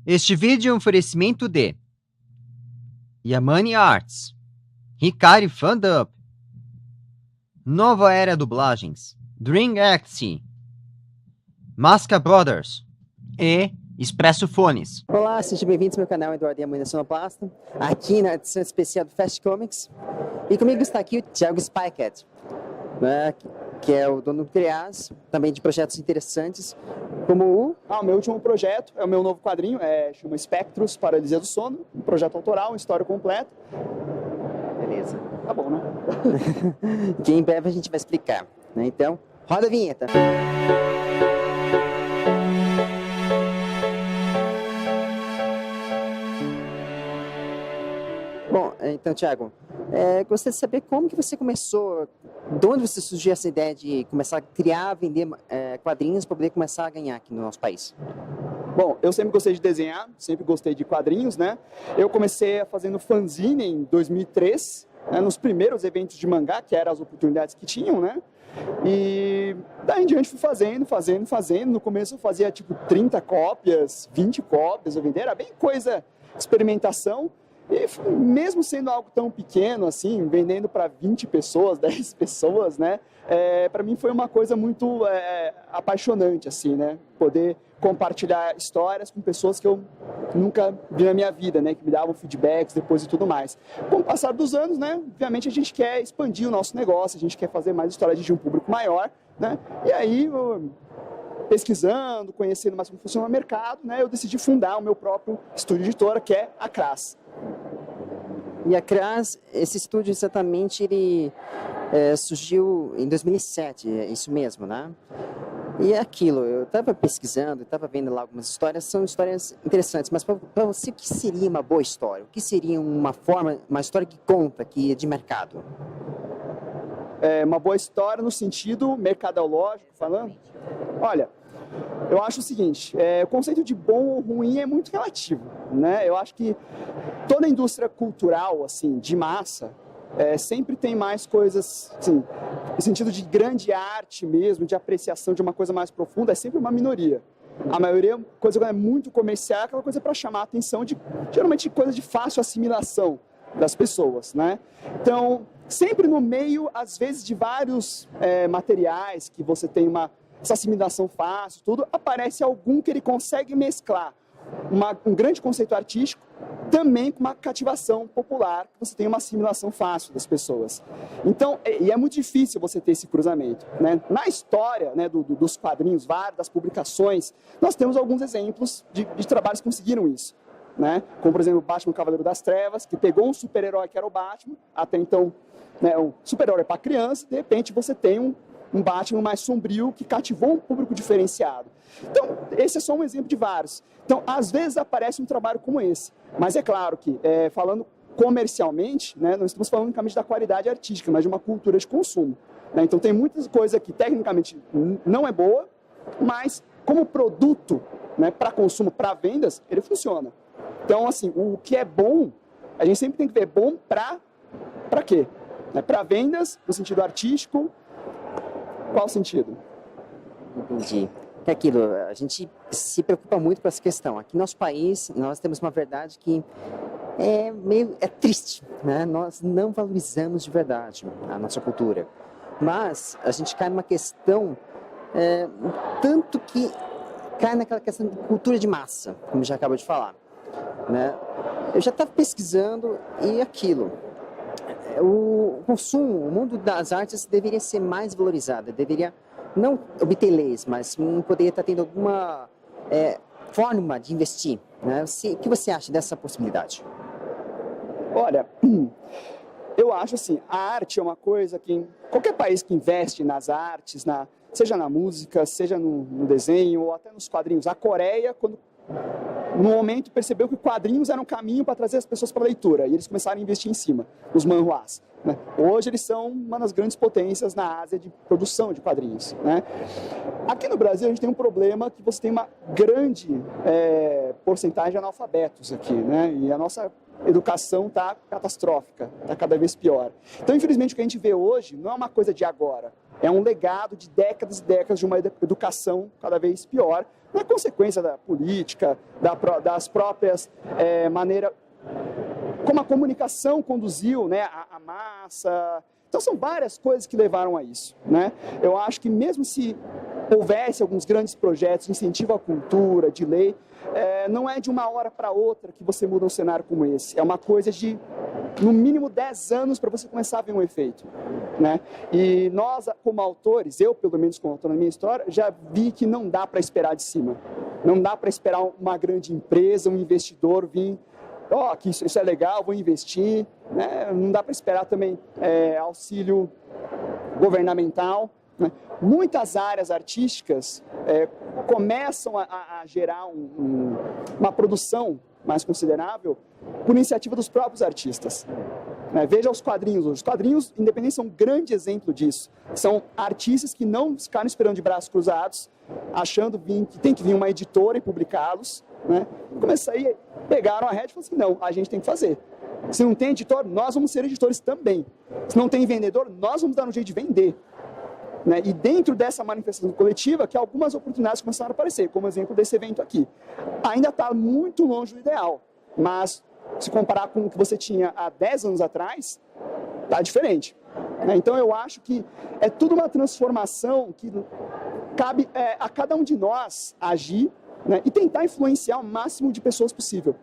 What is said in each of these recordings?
Este vídeo é um oferecimento de Yamani Arts, Hikari Fandub, Nova Era Dublagens, Dream Acting, Masca Brothers e Expresso Fones. Olá, sejam bem-vindos ao meu canal Eduardo Yamani Sonoplasta, aqui na edição especial do Fast Comics. E comigo está aqui o Thiago Spycat, né, que é o dono do Crias, também de projetos interessantes, como o... O meu último projeto é o meu novo quadrinho, chama Espectros, Paralisia do Sono, um projeto autoral, uma história completa. Beleza. Tá bom, né? Que em breve a gente vai explicar, né? Então, roda a vinheta. Bom, então, Thiago, gostaria de saber como que você começou, de onde você surgiu essa ideia de começar a criar, vender quadrinhos para poder começar a ganhar aqui no nosso país? Bom, eu sempre gostei de desenhar, sempre gostei de quadrinhos, né? Eu comecei fazendo fanzine em 2003, né, nos primeiros eventos de mangá, que eram as oportunidades que tinham, né? E daí em diante fui fazendo. No começo eu fazia tipo 30 cópias, 20 cópias, eu vendia, era bem coisa, experimentação. E mesmo sendo algo tão pequeno assim, vendendo para 20 pessoas, 10 pessoas, né? Para mim foi uma coisa muito apaixonante, assim, né? Poder compartilhar histórias com pessoas que eu nunca vi na minha vida, né? Que me davam feedbacks depois e tudo mais. Com o passar dos anos, né? Obviamente a gente quer expandir o nosso negócio, a gente quer fazer mais histórias de um público maior, né? E aí, pesquisando, conhecendo mais como funciona o mercado, né? Eu decidi fundar o meu próprio estúdio editora, que é a Cras. E a Cras, esse estúdio exatamente, ele surgiu em 2007, é isso mesmo, né? E é aquilo, eu estava pesquisando, estava vendo lá algumas histórias, são histórias interessantes, mas para você, o que seria uma boa história? O que seria uma história que conta, que é de mercado? Uma boa história no sentido mercadológico, falando? Olha, eu acho o seguinte, o conceito de bom ou ruim é muito relativo, né? Eu acho que toda a indústria cultural, assim, de massa, sempre tem mais coisas, assim, no sentido de grande arte mesmo, de apreciação de uma coisa mais profunda, é sempre uma minoria. A maioria, coisa que é muito comercial, é aquela coisa para chamar a atenção de, geralmente, coisa de fácil assimilação das pessoas, né? Então, sempre no meio, às vezes, de vários materiais que você tem essa assimilação fácil, tudo, aparece algum que ele consegue mesclar um grande conceito artístico também com uma cativação popular, que você tem uma assimilação fácil das pessoas. Então, e é muito difícil você ter esse cruzamento, né? Na história, né, dos quadrinhos, das publicações, nós temos alguns exemplos de trabalhos que conseguiram isso, né? Como, por exemplo, o Batman Cavaleiro das Trevas, que pegou um super-herói que era o Batman, até então, né, um super-herói para criança, de repente você tem um Batman mais sombrio que cativou um público diferenciado. Então, esse é só um exemplo de vários. Então, às vezes aparece um trabalho como esse. Mas é claro que, falando comercialmente, né, não estamos falando unicamente da qualidade artística, mas de uma cultura de consumo, né? Então, tem muitas coisas que tecnicamente não é boa, mas como produto, né, para consumo, para vendas, ele funciona. Então, assim, o que é bom, a gente sempre tem que ver bom para quê? Para vendas, no sentido artístico. Qual sentido? Entendi. É aquilo, a gente se preocupa muito com essa questão. Aqui no nosso país, nós temos uma verdade que é triste, né? Nós não valorizamos de verdade a nossa cultura. Mas a gente cai numa questão, tanto que cai naquela questão de cultura de massa, como já acabou de falar, né? Eu já estava pesquisando e aquilo. O consumo, o mundo das artes deveria ser mais valorizado, deveria não obter leis, mas poderia estar tendo alguma forma de investir, né? O que você acha dessa possibilidade? Olha, eu acho assim, a arte é uma coisa que qualquer país que investe nas artes, seja na música, seja no desenho ou até nos quadrinhos, a Coreia, no momento percebeu que quadrinhos eram um caminho para trazer as pessoas para a leitura, e eles começaram a investir em cima, os manhwas, né? Hoje eles são uma das grandes potências na Ásia de produção de quadrinhos, né? Aqui no Brasil a gente tem um problema que você tem uma grande porcentagem de analfabetos aqui, né? E a nossa educação está catastrófica, está cada vez pior. Então, infelizmente, o que a gente vê hoje não é uma coisa de agora, É um legado de décadas e décadas de uma educação cada vez pior, na consequência da política, das próprias maneiras como a comunicação conduziu, né, a massa. Então são várias coisas que levaram a isso, né? Eu acho que mesmo se houvesse alguns grandes projetos de incentivo à cultura, de lei, não é de uma hora para outra que você muda um cenário como esse. É uma coisa de, no mínimo, 10 anos para você começar a ver um efeito, né? E nós, como autores, eu, pelo menos como autor na minha história, já vi que não dá para esperar de cima. Não dá para esperar uma grande empresa, um investidor vir, que isso é legal, vou investir, né? Não dá para esperar também auxílio governamental, né? Muitas áreas artísticas começam a gerar uma produção mais considerável por iniciativa dos próprios artistas. Veja os quadrinhos hoje. Os quadrinhos independentes são um grande exemplo disso. São artistas que não ficaram esperando de braços cruzados, achando que tem que vir uma editora e publicá-los, né? Começaram, pegaram a rédea e falaram assim, não, a gente tem que fazer. Se não tem editor, nós vamos ser editores também. Se não tem vendedor, nós vamos dar um jeito de vender. Né? E dentro dessa manifestação coletiva, que algumas oportunidades começaram a aparecer, como exemplo desse evento aqui. Ainda está muito longe do ideal, mas se comparar com o que você tinha há 10 anos atrás, está diferente. Né? Então eu acho que é tudo uma transformação que cabe a cada um de nós agir, né? E tentar influenciar o máximo de pessoas possível.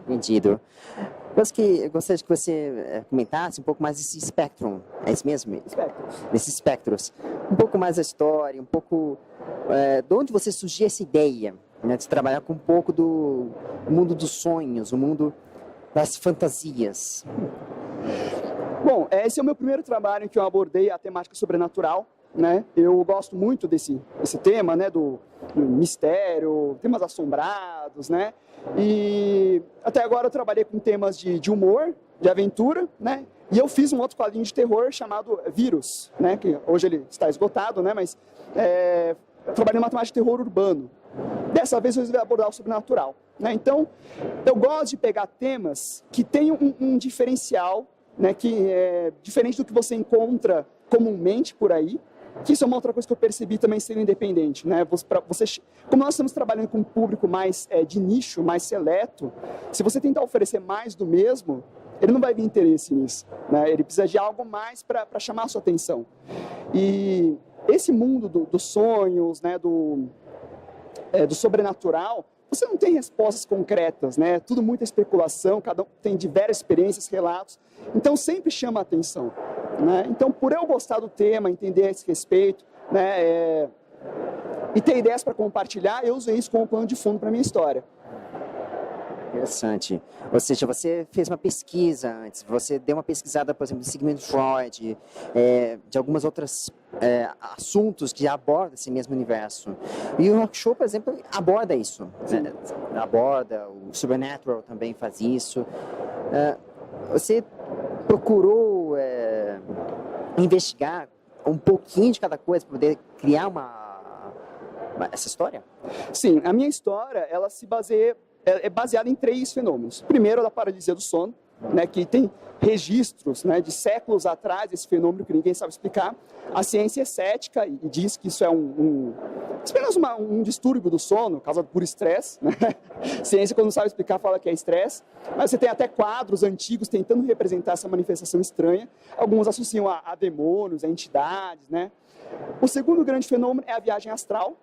Entendido. Eu gostaria que você comentasse um pouco mais desse Spectrum, é isso mesmo? Desses espectros. Um pouco mais da história, um pouco de onde você surgiu essa ideia, né, de trabalhar com um pouco do mundo dos sonhos, o mundo das fantasias. Bom, esse é o meu primeiro trabalho em que eu abordei a temática sobrenatural, né? Eu gosto muito desse tema, né, do mistério, temas assombrados, né? E até agora eu trabalhei com temas de humor, de aventura, né? E eu fiz um outro quadrinho de terror chamado Vírus, né? Que hoje ele está esgotado, né? Mas eu trabalhei numa temática de terror urbano. Dessa vez eu resolvi abordar o sobrenatural, né? Então, eu gosto de pegar temas que tenham um diferencial, né? Que é diferente do que você encontra comumente por aí. Que isso é uma outra coisa que eu percebi também sendo independente, né? Como nós estamos trabalhando com um público mais de nicho, mais seleto, se você tentar oferecer mais do mesmo, ele não vai ver interesse nisso, né? Ele precisa de algo mais para chamar a sua atenção. E esse mundo dos sonhos, né? Do sobrenatural, você não tem respostas concretas, né? Tudo muita especulação, cada um tem diversas experiências, relatos, então sempre chama a atenção. Né? Então, por eu gostar do tema, entender esse respeito, né, e ter ideias para compartilhar, eu usei isso como plano de fundo para a minha história. Interessante. Ou seja, você fez uma pesquisa antes, você deu uma pesquisada, por exemplo, de Sigmund Freud, de algumas outras assuntos que abordam esse mesmo universo. E o Rock Show, por exemplo, aborda isso. Né? Aborda, o Supernatural também faz isso. Você procurou investigar um pouquinho de cada coisa para poder criar essa história? Sim, a minha história ela é baseada em 3 fenômenos. Primeiro, a da paralisia do sono, né, que tem registros, né, de séculos atrás desse fenômeno que ninguém sabe explicar. A ciência é cética e diz que isso é apenas um distúrbio do sono causado por estresse, né? Ciência, quando não sabe explicar, fala que é estresse. Mas você tem até quadros antigos tentando representar essa manifestação estranha. Alguns associam a demônios, a entidades, né? O segundo grande fenômeno é a viagem astral,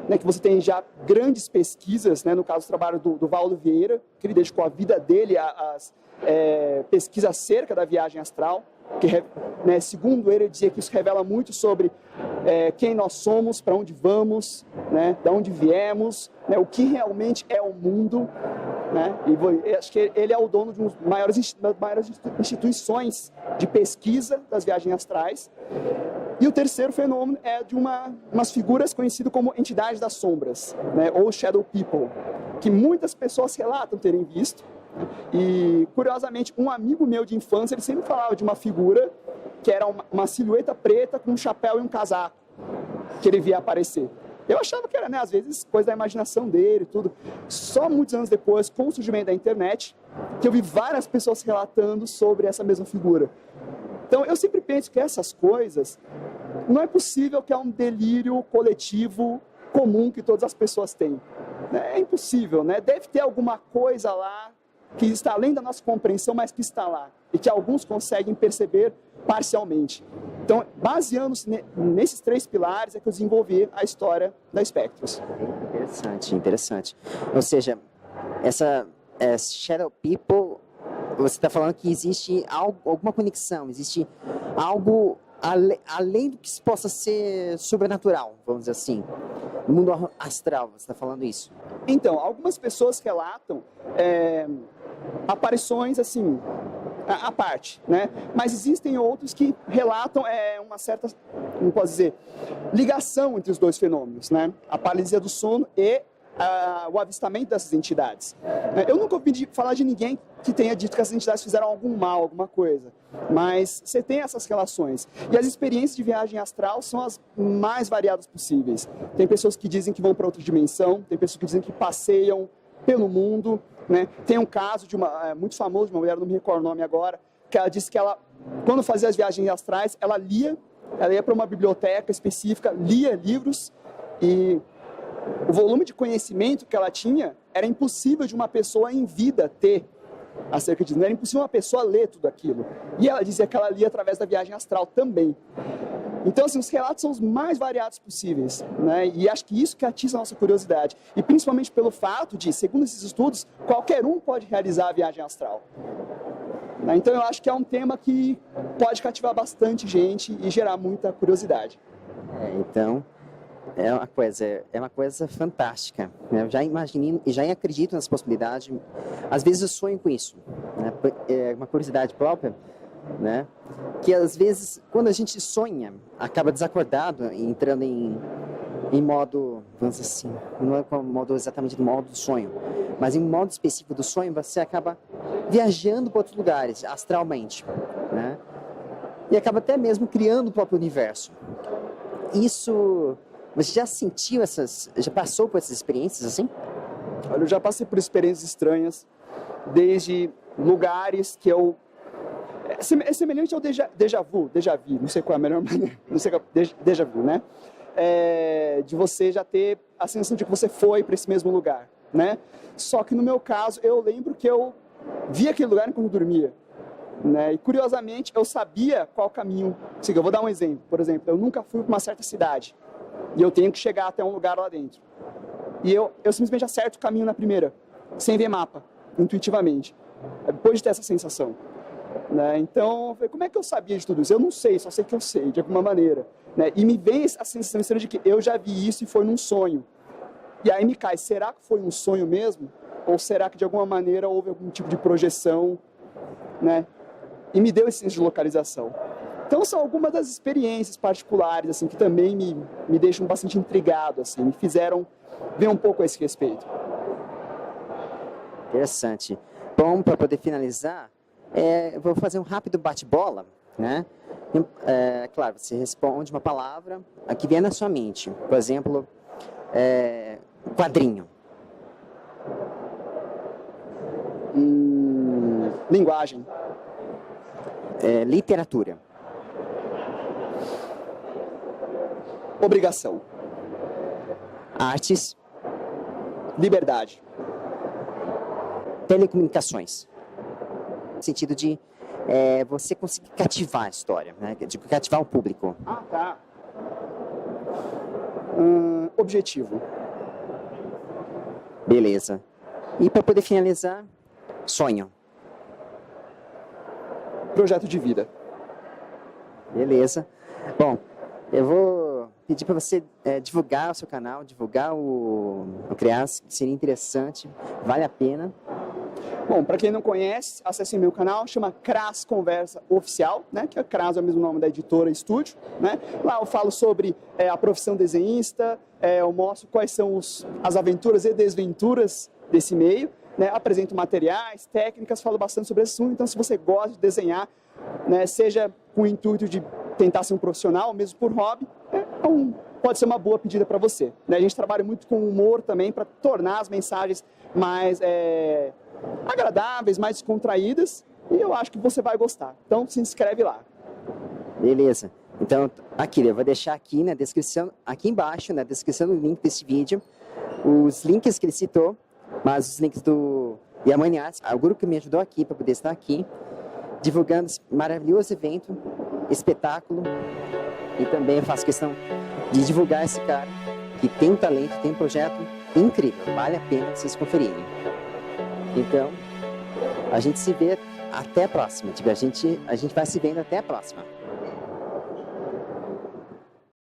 né, que você tem já grandes pesquisas, né, no caso do trabalho do Valdo Vieira, que ele dedicou a vida dele às pesquisas acerca da viagem astral, que, né, segundo ele dizia que isso revela muito sobre quem nós somos, para onde vamos, né, de onde viemos, né, o que realmente é o mundo, né, e acho que ele é o dono de das maiores instituições de pesquisa das viagens astrais. E o terceiro fenômeno é de umas figuras conhecidas como entidades das sombras, né, ou shadow people, que muitas pessoas relatam terem visto. E, curiosamente, um amigo meu de infância, ele sempre falava de uma figura que era uma silhueta preta com um chapéu e um casaco, que ele via aparecer. Eu achava que era, né, às vezes, coisa da imaginação dele e tudo. Só muitos anos depois, com o surgimento da internet, que eu vi várias pessoas relatando sobre essa mesma figura. Então, eu sempre penso que essas coisas não é possível que é um delírio coletivo comum que todas as pessoas têm. É impossível, né? Deve ter alguma coisa lá que está além da nossa compreensão, mas que está lá, e que alguns conseguem perceber parcialmente. Então, baseando-se nesses 3 pilares, é que eu desenvolvi a história da Spectros. Interessante, interessante. Ou seja, essa Shadow People, você está falando que existe alguma conexão, existe algo além do que possa ser sobrenatural, vamos dizer assim. No mundo astral, você está falando isso? Então, algumas pessoas relatam aparições assim, à parte, né? Mas existem outros que relatam uma certa, como posso dizer, ligação entre os 2 fenômenos, né? A paralisia do sono e o avistamento dessas entidades. Eu nunca ouvi falar de ninguém que tenha dito que essas entidades fizeram algum mal, alguma coisa, mas você tem essas relações. E as experiências de viagem astral são as mais variadas possíveis. Tem pessoas que dizem que vão para outra dimensão, tem pessoas que dizem que passeiam pelo mundo, né? Tem um caso de muito famoso, de uma mulher, não me recordo o nome agora, que ela disse que ela, quando fazia as viagens astrais, ela ia para uma biblioteca específica, lia livros, e o volume de conhecimento que ela tinha era impossível de uma pessoa em vida ter acerca disso. Não era impossível uma pessoa ler tudo aquilo. E ela dizia que ela lia através da viagem astral também. Então, assim, os relatos são os mais variados possíveis, né? E acho que isso que atiça a nossa curiosidade. E principalmente pelo fato de, segundo esses estudos, qualquer um pode realizar a viagem astral. Então, eu acho que é um tema que pode cativar bastante gente e gerar muita curiosidade. Então, é uma coisa fantástica. Eu já imaginei e já acredito nessa possibilidade. Às vezes eu sonho com isso, né? É uma curiosidade própria, né? Que às vezes, quando a gente sonha, acaba desacordado, entrando em modo, vamos dizer assim, não é modo exatamente do modo do sonho, mas em um modo específico do sonho, você acaba viajando para outros lugares, astralmente, né? E acaba até mesmo criando o próprio universo. Isso, você já sentiu já passou por essas experiências assim? Olha, eu já passei por experiências estranhas, desde lugares que eu... É semelhante ao déjà vu, não sei qual é a melhor maneira, não sei qual é, déjà vu, né? De você já ter a sensação de que você foi para esse mesmo lugar, né? Só que no meu caso, eu lembro que eu vi aquele lugar enquanto dormia, né? E curiosamente, eu sabia qual caminho seguir. Eu vou dar um exemplo. Por exemplo, eu nunca fui para uma certa cidade e eu tenho que chegar até um lugar lá dentro. E eu simplesmente acerto o caminho na primeira, sem ver mapa, intuitivamente, depois de ter essa sensação. Né? Então, eu falei, como é que eu sabia de tudo isso? Eu não sei, só sei que eu sei, de alguma maneira. Né? E me vem a sensação estranha de que eu já vi isso e foi num sonho. E aí me cai, será que foi um sonho mesmo? Ou será que de alguma maneira houve algum tipo de projeção? Né? E me deu esse senso de localização. Então são algumas das experiências particulares assim, que também me deixam bastante intrigado, assim, me fizeram ver um pouco a esse respeito. Interessante. Bom, para poder finalizar, vou fazer um rápido bate-bola, né? Claro, você responde uma palavra que vier na sua mente. Por exemplo, quadrinho. Linguagem. Literatura. Obrigação. Artes. Liberdade. Telecomunicações. No sentido de você conseguir cativar a história, né? De cativar o público. Ah, tá. Objetivo. Beleza. E para poder finalizar, sonho. Projeto de vida. Beleza. Bom, eu vou pedir para você divulgar o seu canal, divulgar o CREAS, que seria interessante, vale a pena. Bom, para quem não conhece, acesse meu canal, chama CRAS Conversa Oficial, né? Que a CRAS é o mesmo nome da editora estúdio, né? Lá eu falo sobre a profissão desenhista, eu mostro quais são as aventuras e desventuras desse meio, né? Apresento materiais, técnicas, falo bastante sobre esse assunto. Então, se você gosta de desenhar, né, seja com o intuito de tentar ser um profissional, ou mesmo por hobby, pode ser uma boa pedida para você. Né? A gente trabalha muito com humor também para tornar as mensagens mais agradáveis, mais descontraídas, e eu acho que você vai gostar. Então, se inscreve lá. Beleza. Então, aqui, eu vou deixar aqui na descrição, aqui embaixo, na descrição do link desse vídeo, os links que ele citou, mas os links do Yamane Arts, o grupo que me ajudou aqui para poder estar aqui, divulgando esse maravilhoso evento, espetáculo, e também eu faço questão de divulgar esse cara que tem um talento, tem um projeto incrível, vale a pena vocês conferirem. Então, a gente se vê até a próxima, a gente vai se vendo até a próxima.